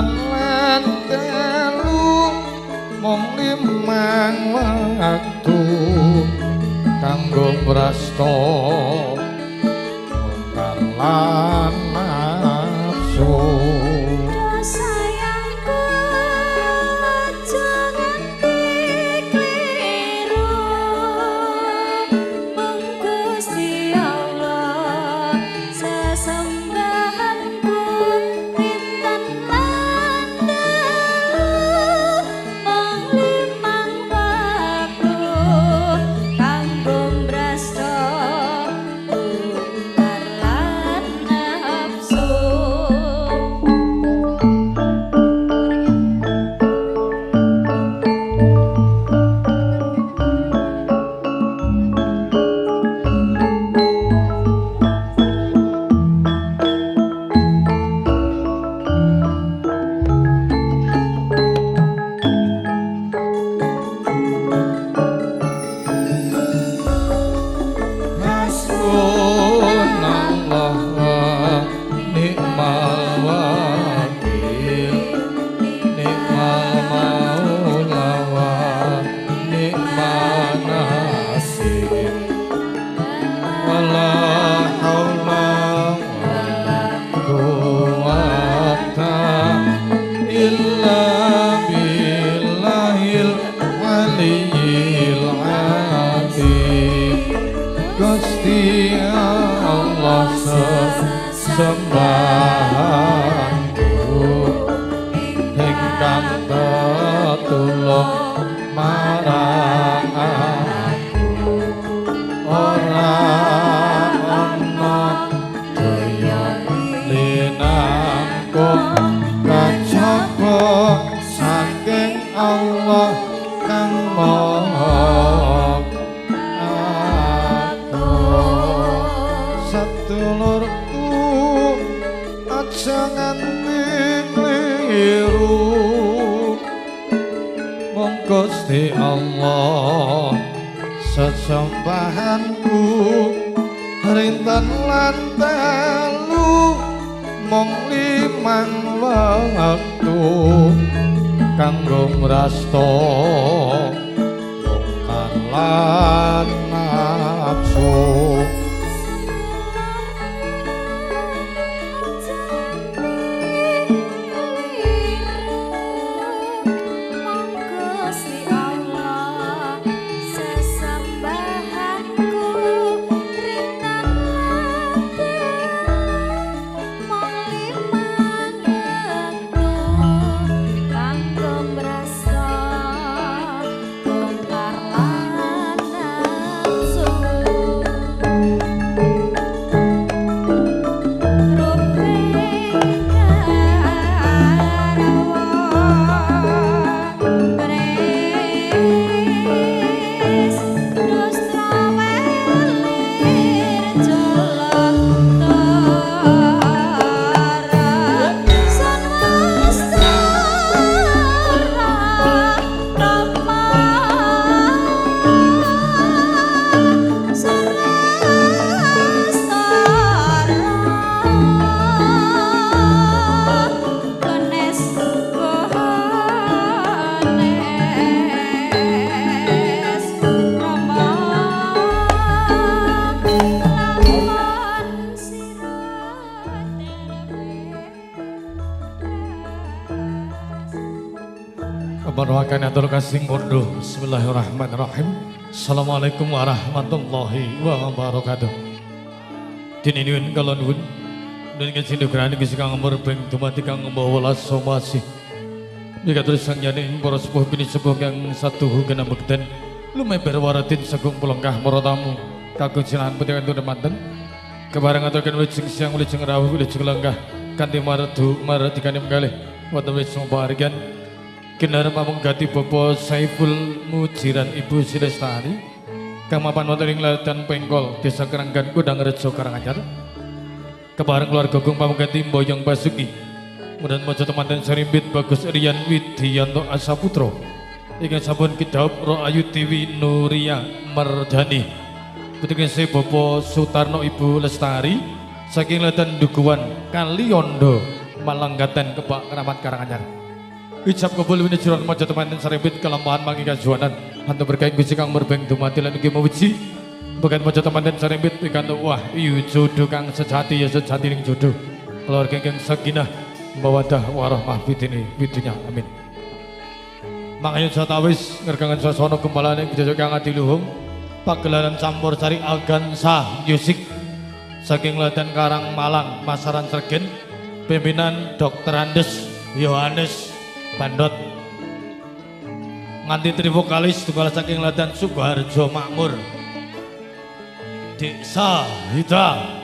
rinten lan telu mung limang wektu kanggo brasta mungkar lan nafsu. Gusti Allah sesembahanku ingkang tetulung marang aku ora ana daya linangkung kajaba saking Allah kang maha sedulurku aja nganti kliru mung Gusti Allah sesembahanku rinten lan telu mung limang wektu kanggo mrasta mungkar lan nafsu. Keberwakan atur kasing munduh. Bismillahirrahmanirrahim. Assalamualaikum warahmatullahi wabarakatuh. Dininuin kalau nuwun dan ingin sindukrani kang merbeng dumati kang membawa somasi. Jika terus sang jani para sepuh bini sepuh yang satu hugana bekten lumeber waratin sagung pelengkah morotamu kakung silahan putih kantu demanten kebarang aturkan wijing siang wijing rawuh wijing lenggah kanti maradu maradikan imgalih wata wijing paharigan Kinara pamung gati Bapak Saiful Mujiran Ibu Silestari Kamapan wonten ing Latan Pengkol Desa Keranggan Kudang Rejo Karanganyar kebareng keluarga Gung pamung gati Mboyong Basuki kemudian mojo temanten Sarimbit Bagus Rian Widianto Asaputro ingkang sampun kidhaup Ro Ayu Tiwi Nuria Mardani putrine Bapak Sutarno Ibu Lestari saking Latan Dukuhan Kaliondo Malanggaten Kebak Keramat Karanganyar. Ijab kabul wini juran mojo teman sarembit kelampahan mangi kajuanan hantu berkain Gusti kang merbeng dumati lan ugi mawiji bagian mojo teman sarembit pikantuk wah iyu jodoh kang sejati ya sejati ning jodoh keluarga kang sakinah mawaddah warahmah fitini fitunya amin. Mangayu satawis ngergangan swasana gembalaning jajak kang adiluhung pagelaran campur sari Algansa Music saking Ladan Karang Malang Masaran Sregen pimpinan Dr. Andes Yohanes Bandot nganti trivokalis tunggal saking Ladan Sukoharjo Makmur Desa Hita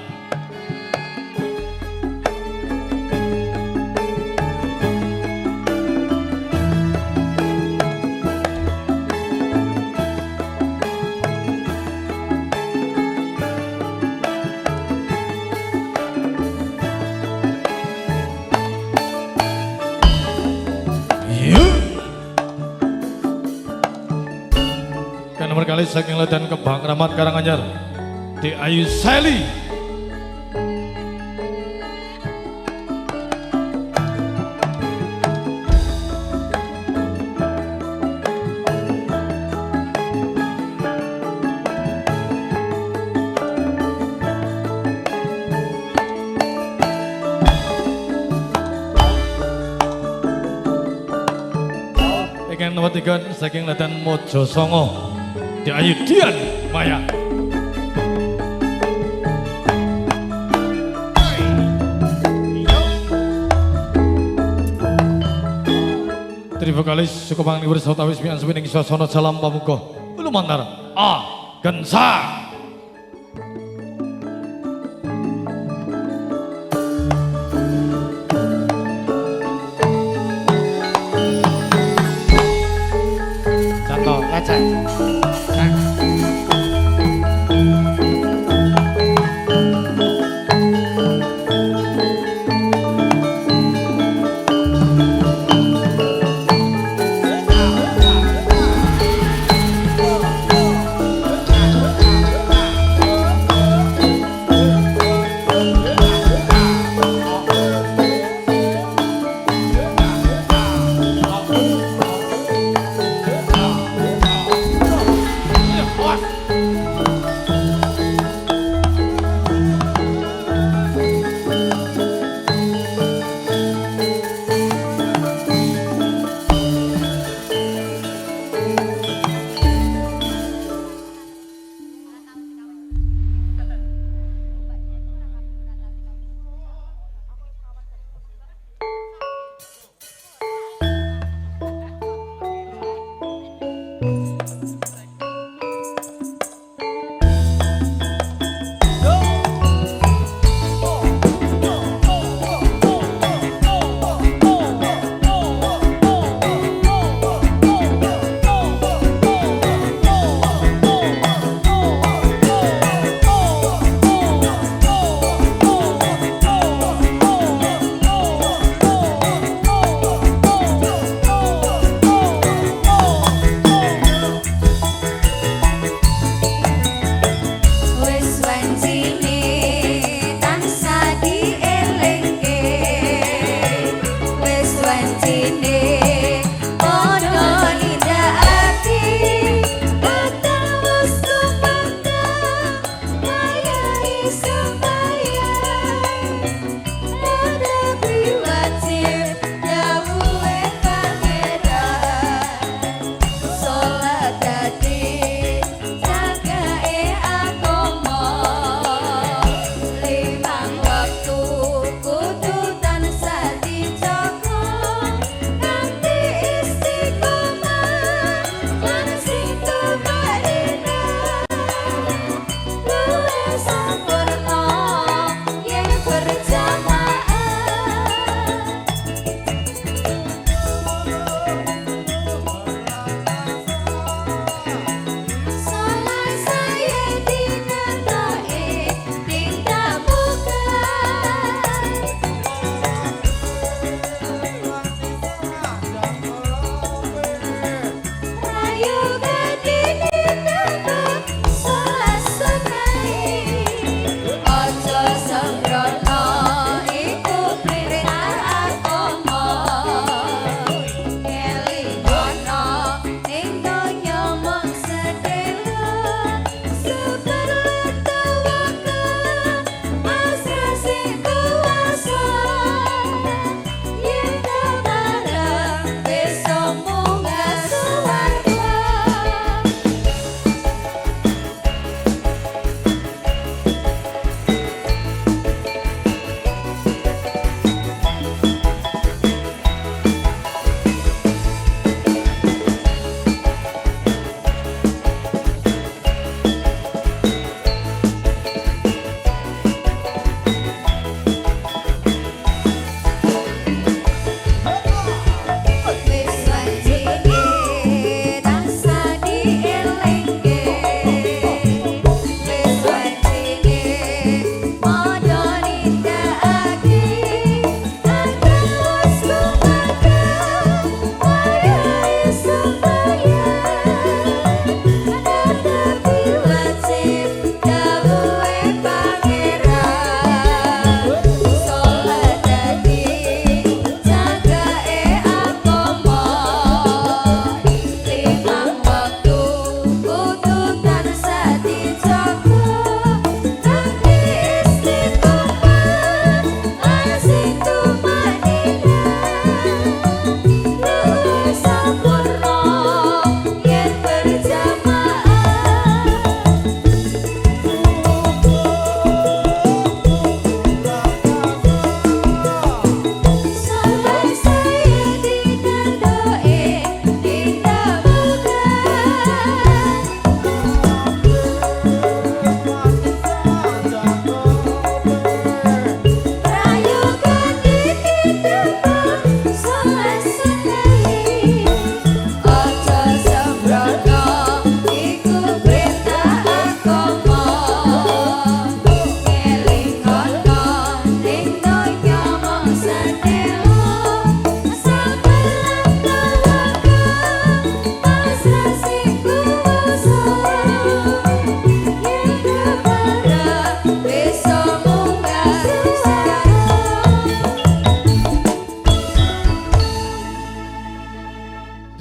kali saking Ladan Kebak Keramat Karanganyar di Ayu Seli ikan nomor 3 saking Ladan Mojo Songo di Ayu Dian Maya. Trivokalis Sukomang Nibur Sautawis Mian Suwining Swasana Salam Pamuka Lumantar Gansa. Contoh lecet.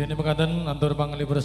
Dene mekaten atur pangli bersama